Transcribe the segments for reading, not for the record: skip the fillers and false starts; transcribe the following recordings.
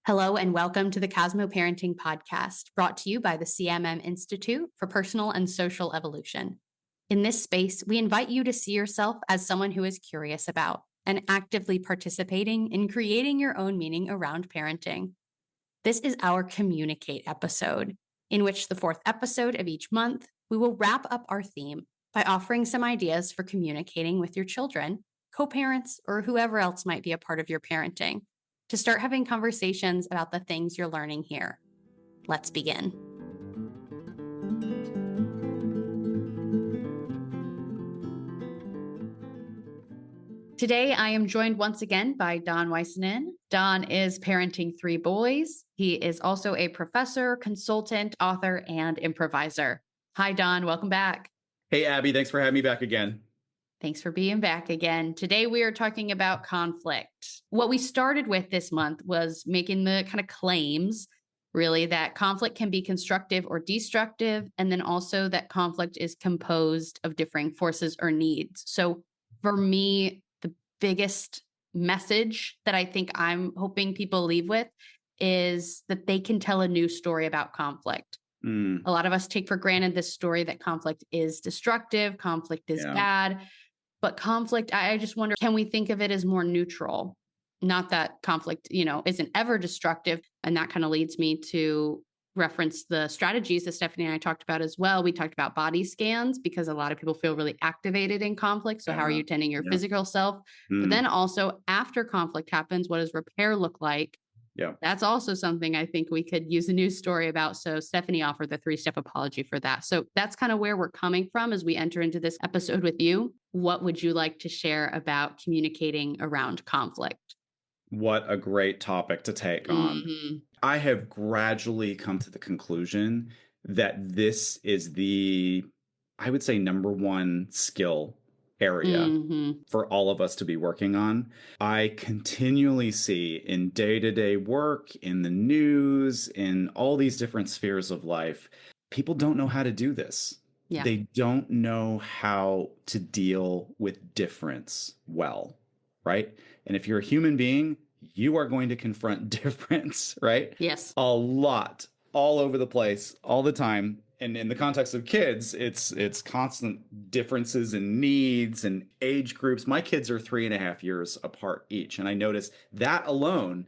Hello and welcome to the Cosmo Parenting Podcast, brought to you by the CMM Institute for Personal and Social Evolution. In this space, we invite you to see yourself as someone who is curious about and actively participating in creating your own meaning around parenting. This is our Communicate episode, in which the fourth episode of each month, we will wrap up our theme by offering some ideas for communicating with your children, co-parents, or whoever else might be a part of your parenting, to start having conversations about the things you're learning here. Let's begin. Today, I am joined once again by Don Waisanen. Don is parenting 3 boys. He is also a professor, consultant, author, and improviser. Hi, Don. Welcome back. Hey, Abbie. Thanks for having me back again. Thanks for being back again. Today, we are talking about conflict. What we started with this month was making the kind of claims, really, that conflict can be constructive or destructive, and then also that conflict is composed of differing forces or needs. So for me, the biggest message that I think I'm hoping people leave with is that they can tell a new story about conflict. A lot of us take for granted this story that conflict is destructive, conflict is bad. But conflict, I just wonder, can we think of it as more neutral? Not that conflict, isn't ever destructive. And that kind of leads me to reference the strategies that Stephanie and I talked about as well. We talked about body scans because a lot of people feel really activated in conflict. So how are you tending your physical self? But then also after conflict happens, what does repair look like? Yeah, that's also something I think we could use a news story about. So Stephanie offered the 3-step apology for that. So that's kind of where we're coming from as we enter into this episode with you. What would you like to share about communicating around conflict? What a great topic to take on. I have gradually come to the conclusion that this is I would say, number one skill area for all of us to be working on. I continually see in day-to-day work, in the news, in all these different spheres of life, people don't know how to do this. Yeah. They don't know how to deal with difference well, right? And if you're a human being, you are going to confront difference, right? Yes. A lot, all over the place, all the time. And in the context of kids, it's constant differences in needs and age groups. My kids are 3.5 years apart each. And I notice that alone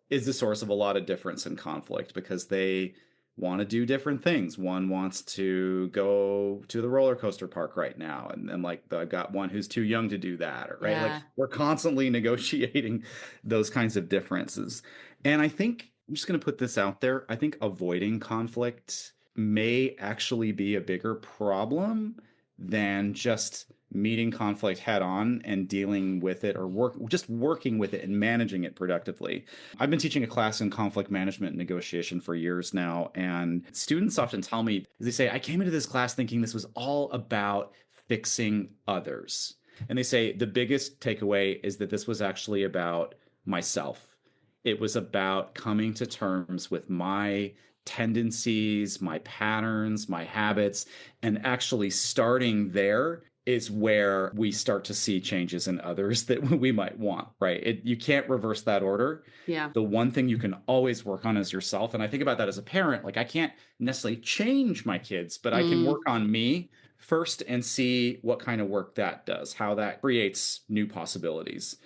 is the source of a lot of difference and conflict because they want to do different things. One wants to go to the roller coaster park right now. And then I've got one who's too young to do that, right? Yeah. Like we're constantly negotiating those kinds of differences. And I think I'm just going to put this out there. I think avoiding conflict may actually be a bigger problem than just meeting conflict head on and dealing with it or working with it and managing it productively. I've been teaching a class in conflict management and negotiation for years now, and students often tell me, they say, I came into this class thinking this was all about fixing others. And they say the biggest takeaway is that this was actually about myself. It was about coming to terms with my tendencies, my patterns, my habits, and actually starting there is where we start to see changes in others that we might want, right? You can't reverse that order. Yeah. The one thing you can always work on is yourself. And I think about that as a parent. Like I can't necessarily change my kids, but I can work on me first and see what kind of work that does, how that creates new possibilities.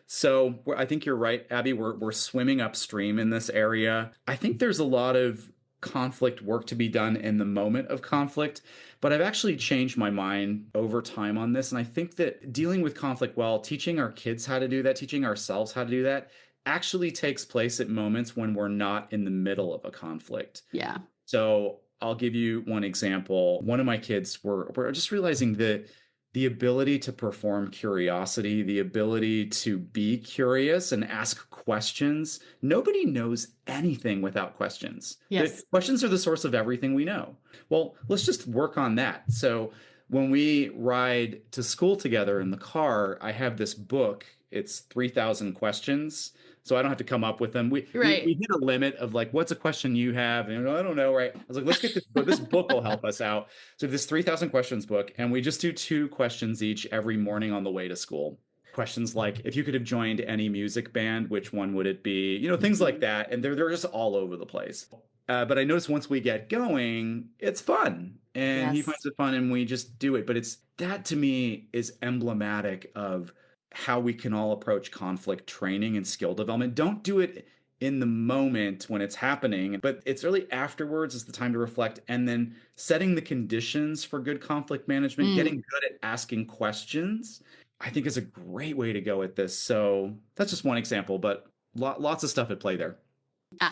So I think you're right, Abbie. We're swimming upstream in this area. I think there's a lot of conflict work to be done in the moment of conflict, but I've actually changed my mind over time on this. And I think that dealing with conflict well, teaching our kids how to do that, teaching ourselves how to do that, actually takes place at moments when we're not in the middle of a conflict. Yeah. So I'll give you one example. One of my kids were just realizing that the ability to perform curiosity, the ability to be curious and ask questions. Nobody knows anything without questions. Yes. Questions are the source of everything we know. Well, let's just work on that. So when we ride to school together in the car, I have this book. It's 3,000 questions. So I don't have to come up with them. We hit a limit of like, what's a question you have? And I don't know, right? I was like, let's get this book. This book will help us out. So this 3,000 questions book, and we just do 2 questions each every morning on the way to school. questions like, if you could have joined any music band, which one would it be? Things like that. And they're just all over the place. But I noticed once we get going, it's fun and he Yes. finds it fun and we just do it. But that to me is emblematic of how we can all approach conflict training and skill development. Don't do it in the moment when it's happening, but it's really afterwards is the time to reflect and then setting the conditions for good conflict management, Mm. getting good at asking questions, I think is a great way to go at this. So that's just one example, but lots of stuff at play there.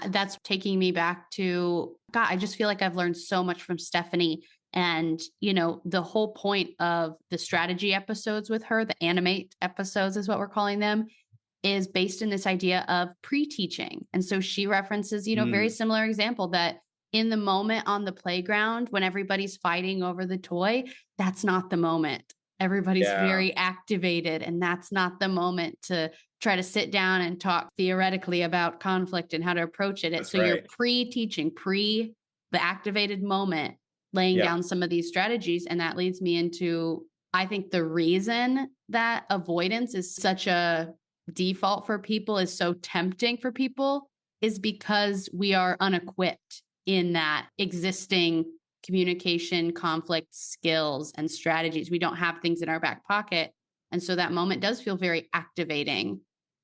That's taking me back to, God, I just feel like I've learned so much from Stephanie. And, the whole point of the strategy episodes with her, the animate episodes is what we're calling them, is based in this idea of pre-teaching. And so she references, very Mm, similar example that in the moment on the playground when everybody's fighting over the toy, that's not the moment. Everybody's yeah, very activated, and that's not the moment to try to sit down and talk theoretically about conflict and how to approach it. that's So you're right. pre-teaching, the activated moment, laying Yeah, down some of these strategies. And that leads me into, I think the reason that avoidance is such a default for people, is so tempting for people, is because we are unequipped in that existing communication, conflict skills, and strategies. We don't have things in our back pocket. And so that moment does feel very activating.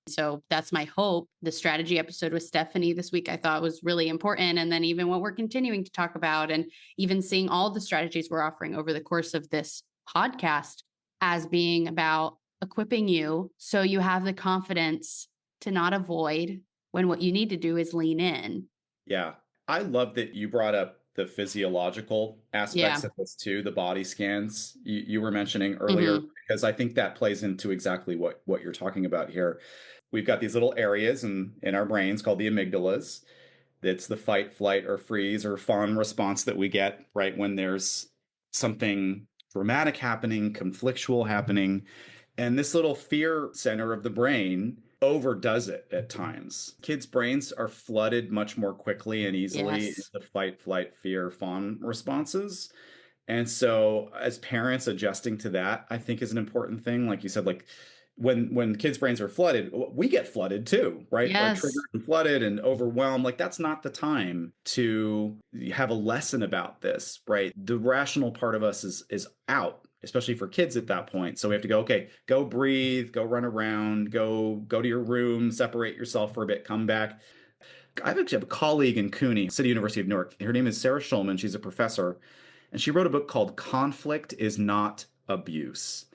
So that's my hope. The strategy episode with Stephanie this week, I thought was really important. And then even what we're continuing to talk about, and even seeing all the strategies we're offering over the course of this podcast as being about equipping you so you have the confidence to not avoid when what you need to do is lean in. yeah. I love that you brought up the physiological Yeah. aspects of this too, the body scans you were mentioning earlier, Hmm. because I think that plays into exactly what you're talking about here. We've got these little areas in our brains called the amygdalas. It's the fight, flight, or freeze or fawn response that we get right when there's something dramatic happening, conflictual happening. And this little fear center of the brain overdoes it at times. Kids' brains are flooded much more quickly and easily Yes. into fight, flight, fear, fawn responses. And so as parents, adjusting to that, I think is an important thing. Like you said, like when kids' brains are flooded, we get flooded too, right? Like Yes. triggered and flooded and overwhelmed. Like that's not the time to have a lesson about this, right? The rational part of us is out, especially for kids at that point. So we have to go, okay, go breathe, go run around, go to your room, separate yourself for a bit, come back. I actually have a colleague in CUNY, City University of Newark. Her name is Sarah Schulman. She's a professor, and she wrote a book called Conflict is Not Abuse.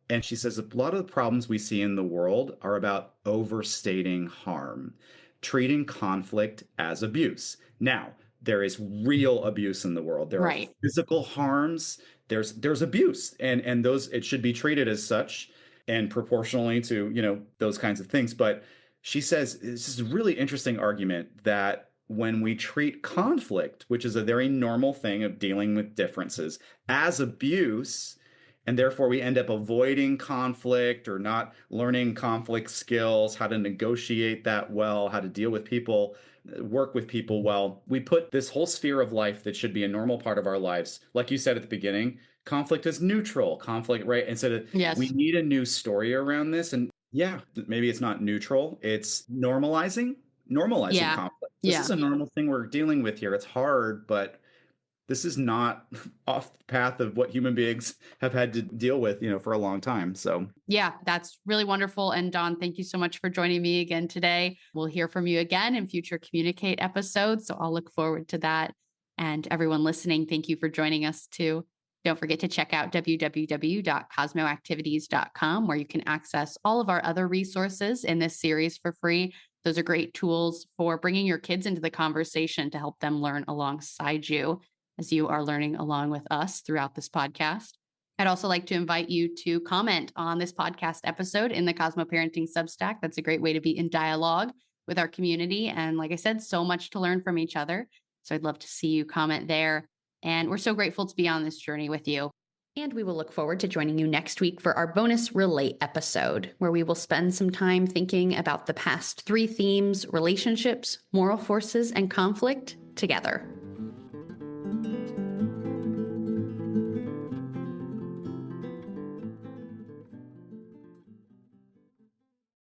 And she says a lot of the problems we see in the world are about overstating harm, treating conflict as abuse. Now, there is real abuse in the world. There are Right. physical harms. There's abuse, and those it should be treated as such and proportionally to those kinds of things. But she says this is a really interesting argument that when we treat conflict, which is a very normal thing of dealing with differences, as abuse, and therefore we end up avoiding conflict or not learning conflict skills, how to negotiate that well, how to deal with people, work with people well. We put this whole sphere of life that should be a normal part of our lives, like you said at the beginning, conflict is neutral, conflict, right? Instead of we Yes. need a new story around this. And yeah, maybe it's not neutral, it's normalizing Yeah. conflict. This is Yeah. a normal thing we're dealing with here. It's hard, but this is not off the path of what human beings have had to deal with, for a long time. So, Yeah, that's really wonderful. And Don, thank you so much for joining me again today. We'll hear from you again in future Communicate episodes. So I'll look forward to that. And everyone listening, thank you for joining us too. Don't forget to check out www.cosmoactivities.com, where you can access all of our other resources in this series for free. Those are great tools for bringing your kids into the conversation to help them learn alongside you as you are learning along with us throughout this podcast. I'd also like to invite you to comment on this podcast episode in the Cosmo Parenting Substack. That's a great way to be in dialogue with our community. And like I said, so much to learn from each other. So I'd love to see you comment there. And we're so grateful to be on this journey with you. And we will look forward to joining you next week for our bonus Relate episode, where we will spend some time thinking about the past 3 themes: relationships, moral forces, and conflict together.